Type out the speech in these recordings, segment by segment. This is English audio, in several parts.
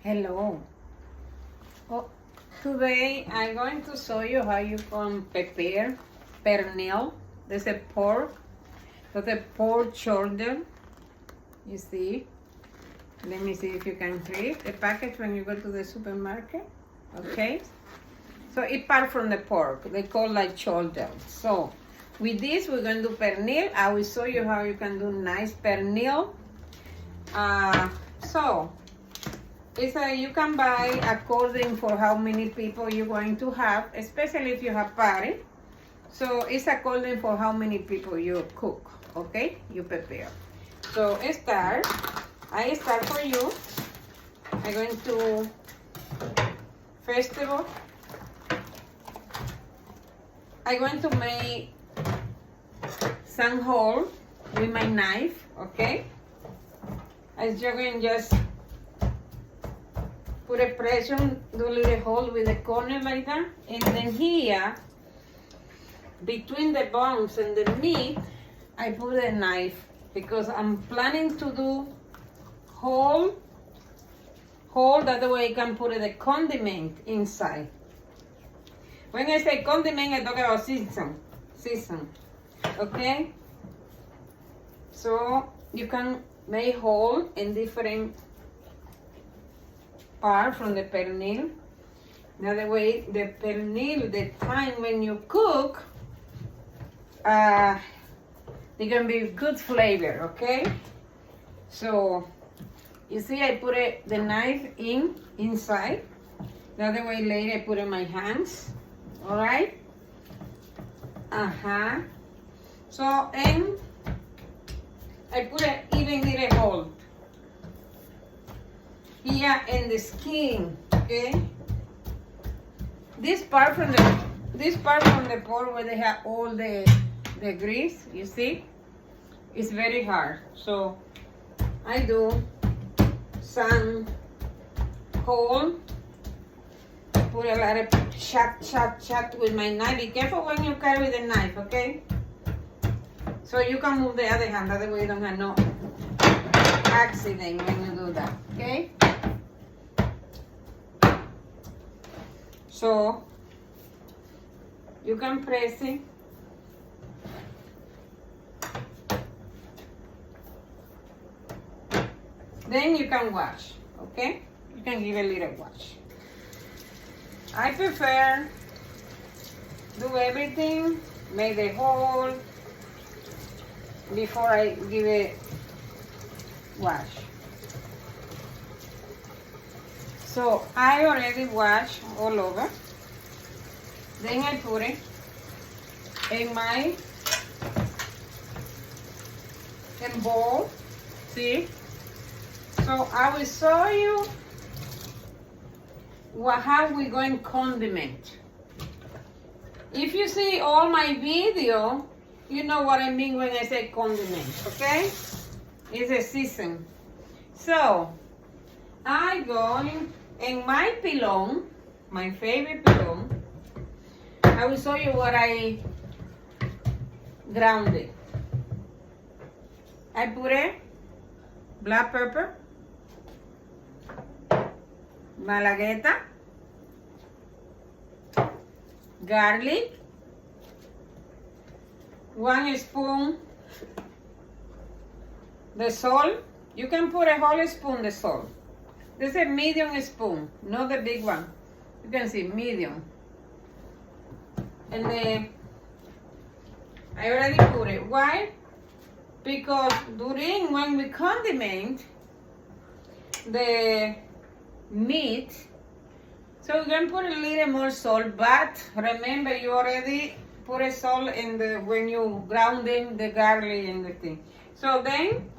Hello. Oh, today I'm going to show you how you can prepare pernil. There's a pork. There's a pork shoulder. You see? Let me see if you can read the package when you go to the supermarket. Okay? So it's part from the pork. They call like shoulder. So with this we're going to do pernil. I will show you how you can do nice pernil. You can buy according for how many people you're going to have, especially if you have party. So it's according for how many people you cook, okay? You prepare. So I start for you. I'm going to, first of all, I'm going to make some hole with my knife, okay? As you can just put a pressure, do a little hole with the corner like that. And then here, between the bones and the meat, I put a knife because I'm planning to do hole that way I can put the condiment inside. When I say condiment, I talk about season, okay? So you can make hole in different part from the pernil. Another way, the pernil, the time when you cook, they can be good flavor, okay? So you see, I put the knife inside. The other way later, I put in my hands. All right. So and I put an even little hole here in the skin, okay? This part from the pork where they have all the grease, you see, it's very hard. So I do some hole, put a lot of shot with my knife. Be careful when you carry the knife, okay? So you can move the other hand, that way you don't have no accident when you do that, okay? So you can press it. Then you can wash, okay? You can give a little wash. I prefer do everything, make the hole before I give it wash. So I already washed all over. Then I put it in my bowl. See? So I will show you how we going condiment. If you see all my video, you know what I mean when I say condiment, okay? It's a season. So I go in my pilon, my favorite pilon. I will show you what I grounded. I put a black pepper, malagueta, garlic, 1 spoon the salt. You can put a whole spoon the salt. This is a medium spoon, not the big one. You can see medium. And I already put it. Why? Because when we condiment the meat, so we're going to put a little more salt, but remember you already put a salt in when you grounding the garlic and the thing. So then,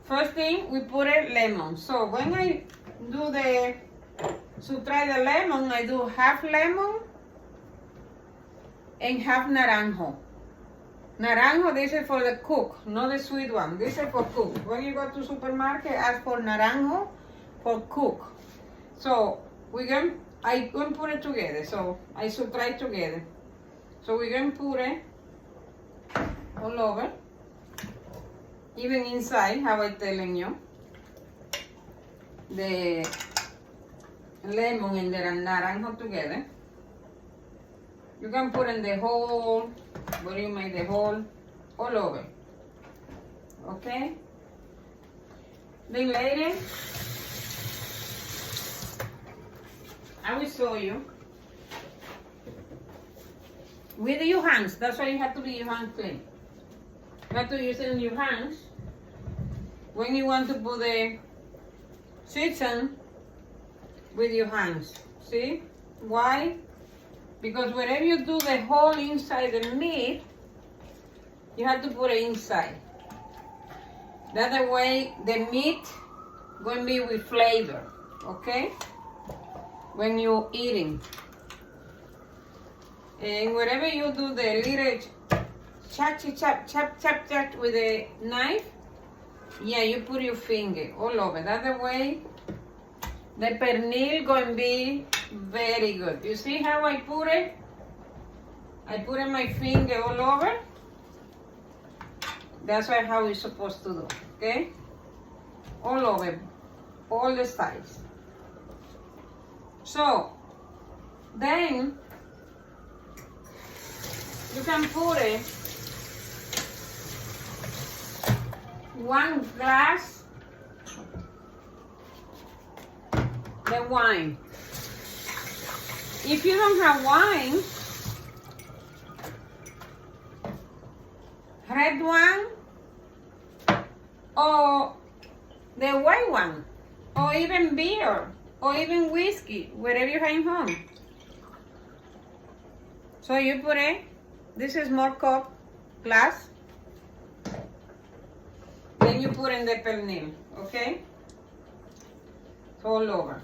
first thing, we put a lemon. So when I do try the lemon, I do half lemon and half naranjo. Naranjo, this is for the cook, not the sweet one. This is for cook. When you go to supermarket, ask for naranjo for cook. So I'm going to put it together. So I subtract together. So we're going to put it all over. Even inside, how I'm telling you. the lemon and the naranjo together. You can put in the whole, what do you make the whole, all over. Okay? Then later, I will show you. With your hands, that's why you have to be your hands clean. You have to use it in your hands when you want to put the season with your hands. See? Why? Because wherever you do the whole inside the meat, you have to put it inside. That way the meat going to be with flavor, okay? When you're eating. And wherever you do the little chop with a knife, yeah, you put your finger all over. That way the pernil going to be very good. You see how I put it? I put in my finger all over. That's how it's supposed to do, okay? All over, all the sides. So, then you can put it 1 glass the wine. If you don't have wine, red one or the white one, or even beer, or even whiskey, wherever you have home. So you put it, this is more cup, glass, then you put in the pernil, okay? All over.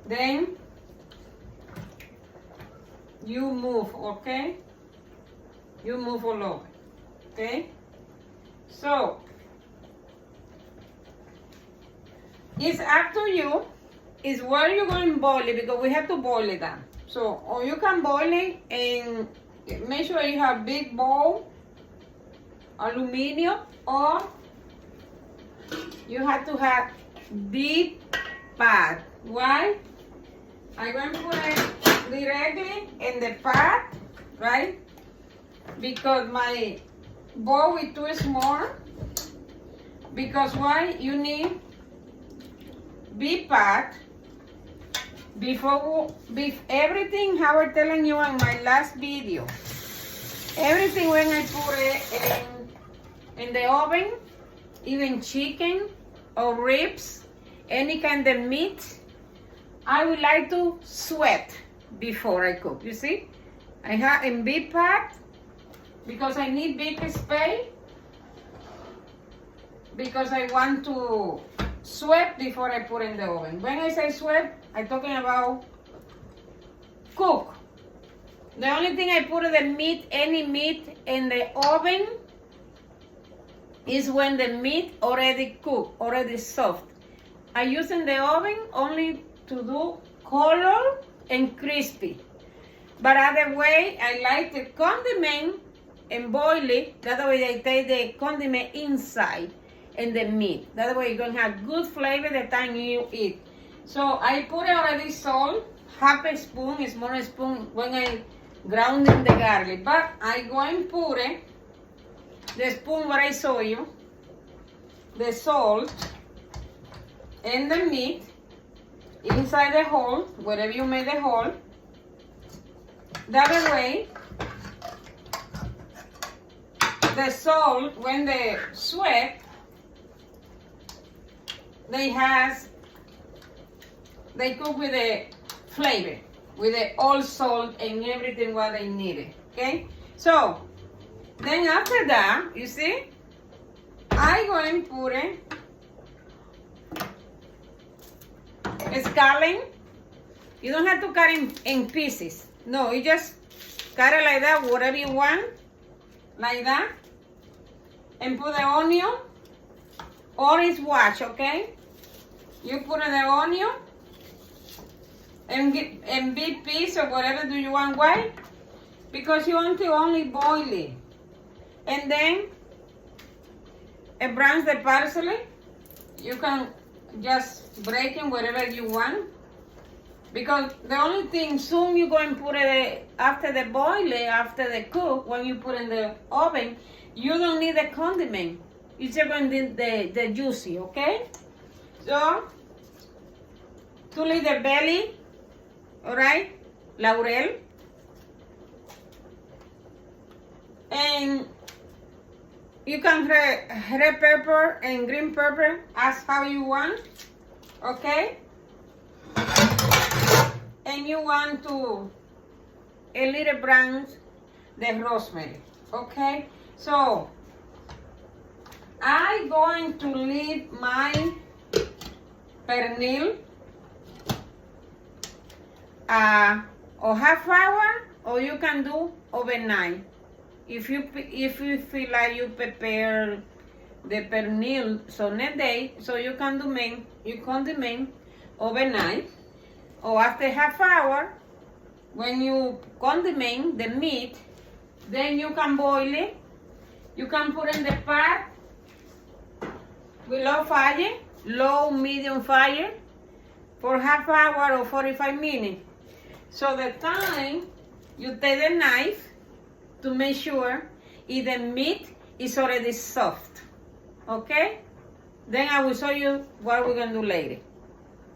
Then you move, okay? You move all over, okay? So it's up to you. It's where you're going to boil it, because we have to boil it down. So, or you can boil it and make sure you have big bowl, aluminum, or you have to have deep pot. Why? I'm going to put it directly in the pot, right? Because my bowl is too small. Because why? You need big pot. Before everything, how I'm telling you in my last video, everything when I put it in the oven, even chicken or ribs, any kind of meat, I would like to sweat before I cook. You see, I have in big pot because I need big space, because I want to sweat before I put in the oven. When I say sweat, I'm talking about cook. The only thing I put the meat, any meat in the oven, is when the meat already cooked, already soft. I use in the oven only to do color and crispy. But other way, I like the condiment and boil it. That way I take the condiment inside and the meat. That way you're going to have good flavor the time you eat. So I put already salt, half a spoon, a small spoon when I ground in the garlic. But I going to put it, the spoon where I show you, the salt and the meat inside the hole, wherever you made the hole. That way, the salt, when they sweat, they cook with the flavor, with the all salt and everything what they needed, okay? So, then after that, you see, I'm going to put it scallion. You don't have to cut it in pieces. No, you just cut it like that, whatever you want, like that. And put the onion, or it's washed, okay? You put in the onion, and big piece or whatever do you want. Why? Because you want to only boil it. And then it browns the parsley. You can just breaking wherever you want. Because the only thing, soon you go and put it after the boil, after the cook, when you put in the oven, you don't need the condiment. You just going to need the juicy, okay? So, to leave the belly, all right, laurel. And you can red pepper and green pepper as how you want, okay? And you want to a little brown the rosemary, okay? So I'm going to leave my pernil or half hour, or you can do overnight. If you feel like you prepare the pernil so next day, so you can condiment overnight, or after half hour, when you condiment the meat, then you can boil it. You can put in the pot with low fire, low medium fire, for half hour or 45 minutes. So the time you take the knife to make sure if the meat is already soft, okay? Then I will show you what we're gonna do later.